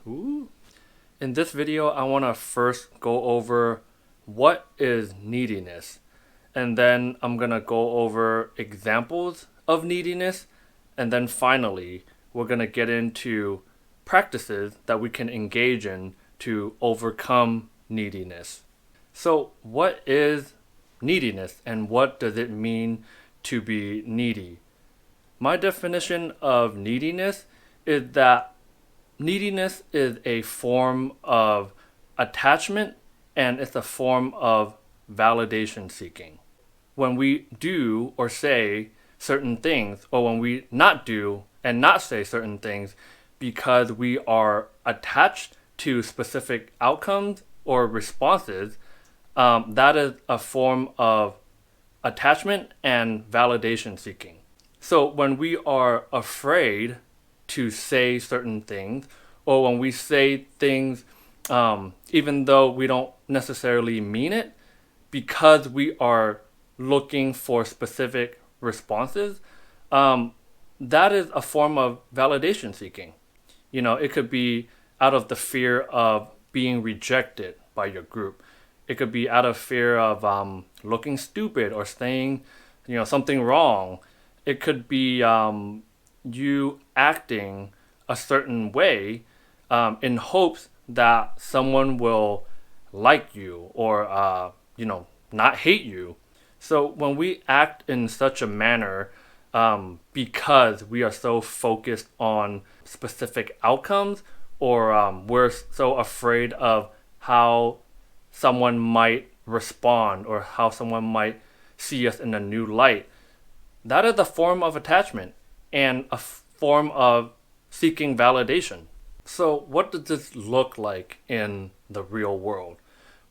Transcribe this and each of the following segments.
Ooh. In this video, I want to first go over what is neediness. And then I'm going to go over examples of neediness. And then finally, we're going to get into practices that we can engage in to overcome neediness. So, what is neediness and what does it mean to be needy? My definition of neediness is that neediness is a form of attachment and it's a form of validation seeking. When we do or say certain things, or when we not do and not say certain things because we are attached to specific outcomes or responses, that is a form of attachment and validation seeking. So when we are afraid to say certain things, or when we say things even though we don't necessarily mean it, because we are looking for specific responses, that is a form of validation seeking. You know, it could be out of the fear of being rejected by your group. It could be out of fear of looking stupid or saying, something wrong. It could be you acting a certain way in hopes that someone will like you or not hate you. So when we act in such a manner because we are so focused on specific outcomes, or we're so afraid of how someone might respond or how someone might see us in a new light, that is a form of attachment and a form of seeking validation. So what does this look like in the real world?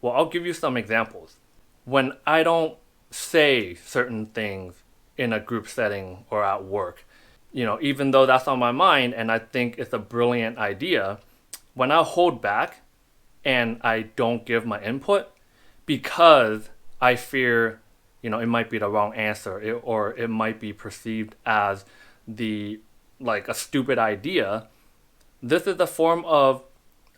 Well, I'll give you some examples. When I don't say certain things in a group setting or at work, even though that's on my mind and I think it's a brilliant idea, when I hold back and I don't give my input because I fear, it might be the wrong answer, or it might be perceived as a stupid idea, this is a form of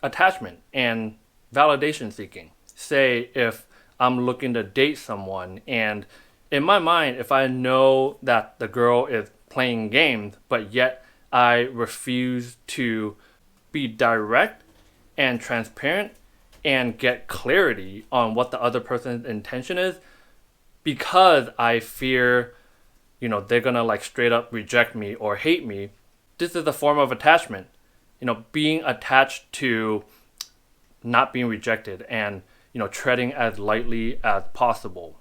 attachment and validation seeking. Say if I'm looking to date someone, and in my mind, if I know that the girl is playing games, but yet I refuse to be direct and transparent and get clarity on what the other person's intention is, because I fear, they're gonna straight up reject me or hate me, this is a form of attachment. Being attached to not being rejected and, treading as lightly as possible.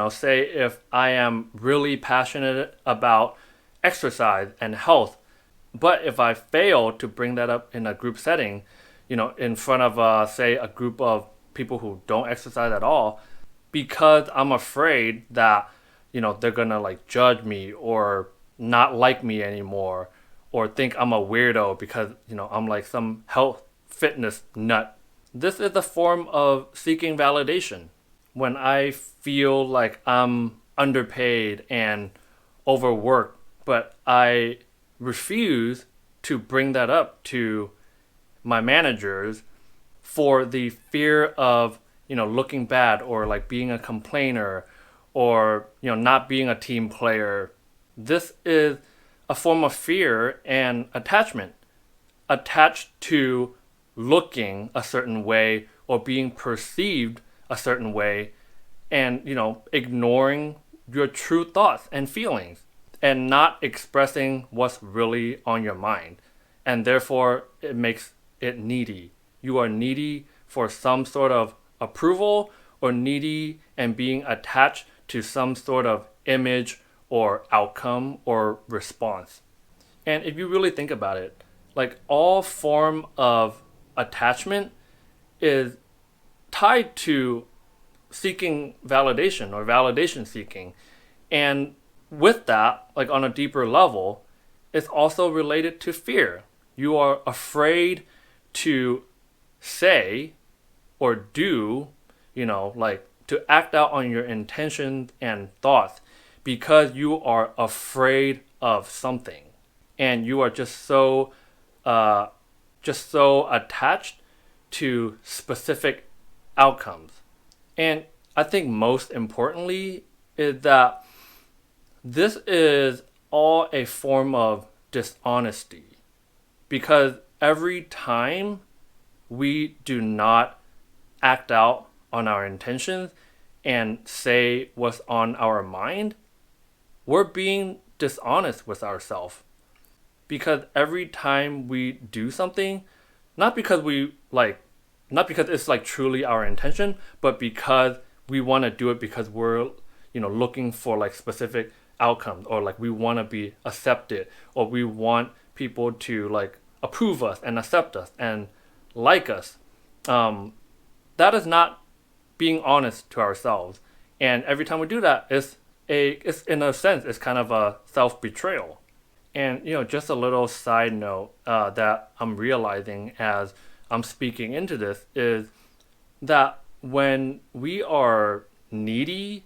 Say if I am really passionate about exercise and health, but if I fail to bring that up in a group setting, in front of, say, a group of people who don't exercise at all, because I'm afraid that, they're gonna judge me or not like me anymore, or think I'm a weirdo because, I'm some health fitness nut. This is a form of seeking validation. When I feel like I'm underpaid and overworked, but I refuse to bring that up to my managers for the fear of, looking bad or being a complainer or, not being a team player. This is a form of fear and attachment, attached to looking a certain way or being perceived a certain way, and ignoring your true thoughts and feelings and not expressing what's really on your mind, and therefore it makes it needy. You are needy for some sort of approval, or needy and being attached to some sort of image or outcome or response. And if you really think about it, all form of attachment is tied to seeking validation or validation seeking. And with that, on a deeper level, it's also related to fear. You are afraid to say or do, to act out on your intentions and thoughts because you are afraid of something. and you are just so attached to specific outcomes. And I think most importantly is that this is all a form of dishonesty, because every time we do not act out on our intentions and say what's on our mind, we're being dishonest with ourselves. Because every time we do something, not because not because it's like truly our intention, but because we want to do it because we're looking for like specific outcomes, or like we want to be accepted, or we want people to like approve us and accept us and like us. That is not being honest to ourselves. And every time we do that, it's in a sense, it's kind of a self-betrayal. And just a little side note that I'm realizing as I'm speaking into this is that when we are needy,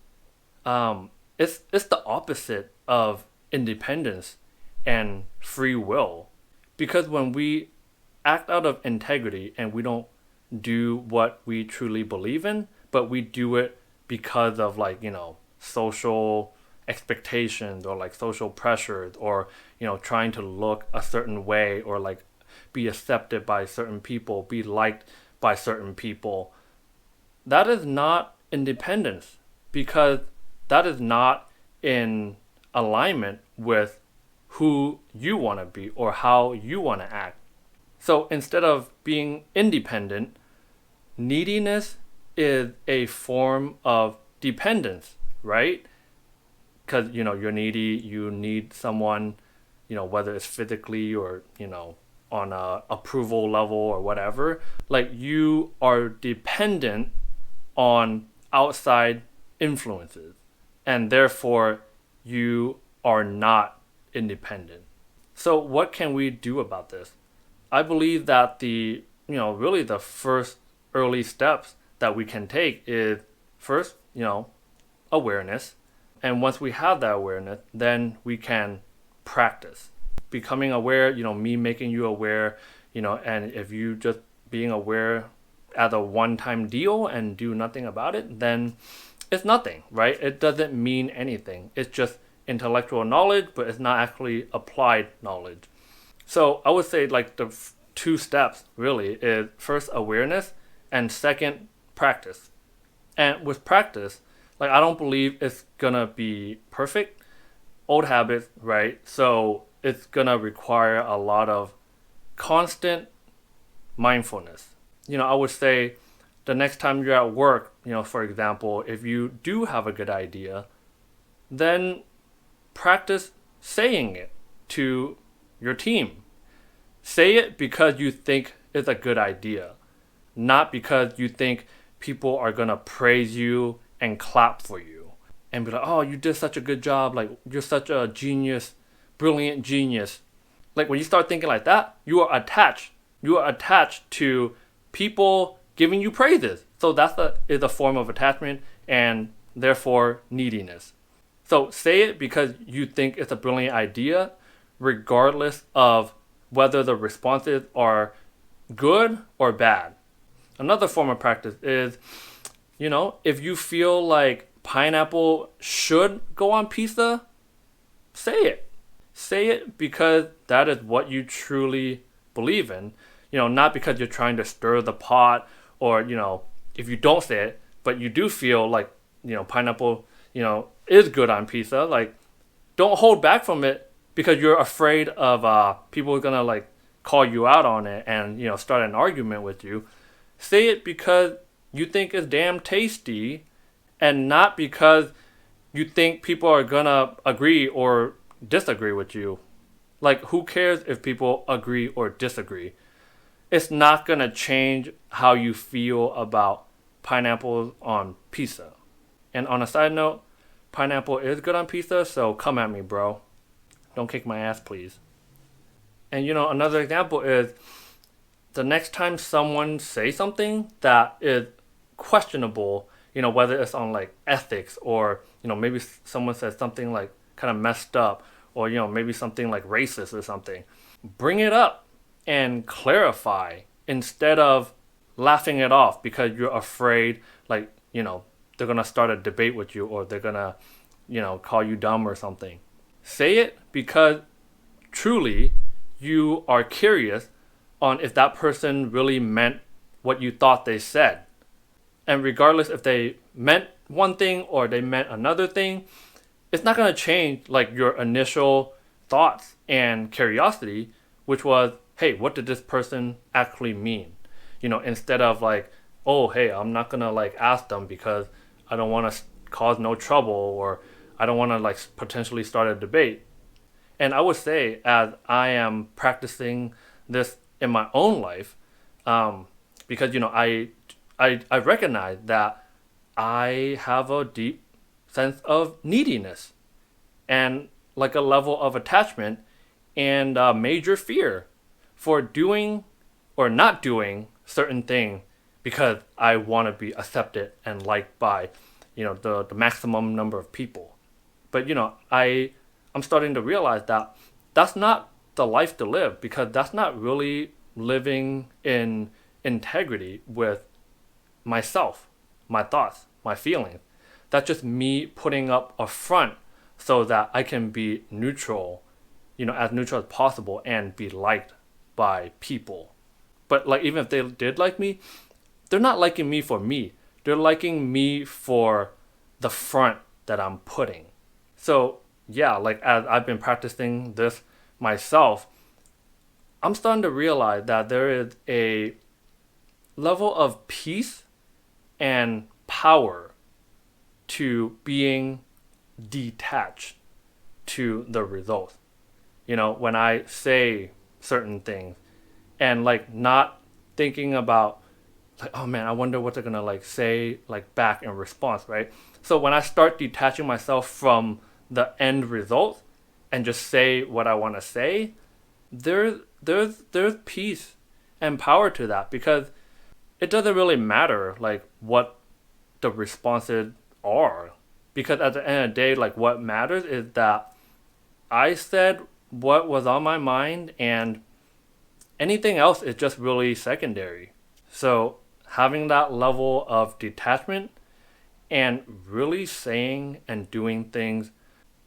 it's the opposite of independence and free will. Because when we act out of integrity and we don't do what we truly believe in, but we do it because of social expectations, or like social pressures, or trying to look a certain way, or like be accepted by certain people, be liked by certain people, that is not independence, because that is not in alignment with who you want to be or how you want to act. So instead of being independent, neediness is a form of dependence, right? Because you're needy, you need someone, whether it's physically or on a approval level or whatever. Like, you are dependent on outside influences, and therefore you are not independent. So what can we do about this? I believe that really the first early steps that we can take is first, awareness. And once we have that awareness, then we can practice becoming aware, me making you aware, and if you just being aware as a one-time deal and do nothing about it, then it's nothing, right? It doesn't mean anything. It's just intellectual knowledge, but it's not actually applied knowledge. So I would say like the two steps really is first awareness, and second practice. And with practice, like, I don't believe it's gonna be perfect. Old habits, right? So it's gonna require a lot of constant mindfulness. I would say the next time you're at work, for example, if you do have a good idea, then practice saying it to your team. Say it because you think it's a good idea, not because you think people are gonna praise you and clap for you and be like, oh, you did such a good job, like, you're such a genius, brilliant genius. Like, when you start thinking like that, you are attached to people giving you praises. So is a form of attachment, and therefore neediness. So say it because you think it's a brilliant idea, regardless of whether the responses are good or bad. Another form of practice is, if you feel like pineapple should go on pizza, say it. Say it because that is what you truly believe in. Not because you're trying to stir the pot, or, if you don't say it, but you do feel like, pineapple, is good on pizza. Like, don't hold back from it because you're afraid of people are gonna like call you out on it and, start an argument with you. Say it because you think it's damn tasty, and not because you think people are gonna agree or disagree with you. Like, who cares if people agree or disagree? It's not gonna change how you feel about pineapples on pizza. And on a side note, pineapple is good on pizza, so come at me, bro. Don't kick my ass, please. And another example is the next time someone says something that is questionable, whether it's on like ethics, or maybe someone says something like kind of messed up, or maybe something like racist or something, bring it up and clarify instead of laughing it off because you're afraid like they're gonna start a debate with you, or they're gonna call you dumb or something. Say it because truly you are curious on if that person really meant what you thought they said. And regardless if they meant one thing or they meant another thing, it's not going to change like your initial thoughts and curiosity, which was, hey, what did this person actually mean? Instead of like, oh, hey, I'm not going to like ask them because I don't want to cause no trouble, or I don't want to like potentially start a debate. And I would say, as I am practicing this in my own life, because I recognize that I have a deep sense of neediness and like a level of attachment and major fear for doing or not doing certain things because I want to be accepted and liked by the maximum number of people. But I'm starting to realize that that's not the life to live, because that's not really living in integrity with myself, my thoughts, my feelings. That's just me putting up a front so that I can be neutral, as neutral as possible, and be liked by people. But like, even if they did like me, they're not liking me for me. They're liking me for the front that I'm putting. So yeah, like as I've been practicing this myself, I'm starting to realize that there is a level of peace and power to being detached to the results. When I say certain things and like not thinking about like, oh man, I wonder what they're gonna like say like back in response, right? So when I start detaching myself from the end result and just say what I want to say, there's peace and power to that, because it doesn't really matter like what the responses are, because at the end of the day, like what matters is that I said what was on my mind, and anything else is just really secondary. So having that level of detachment and really saying and doing things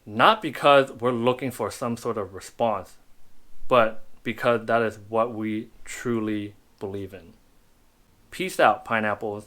not because we're looking for some sort of response, but because that is what we truly believe in. Peace out, pineapples.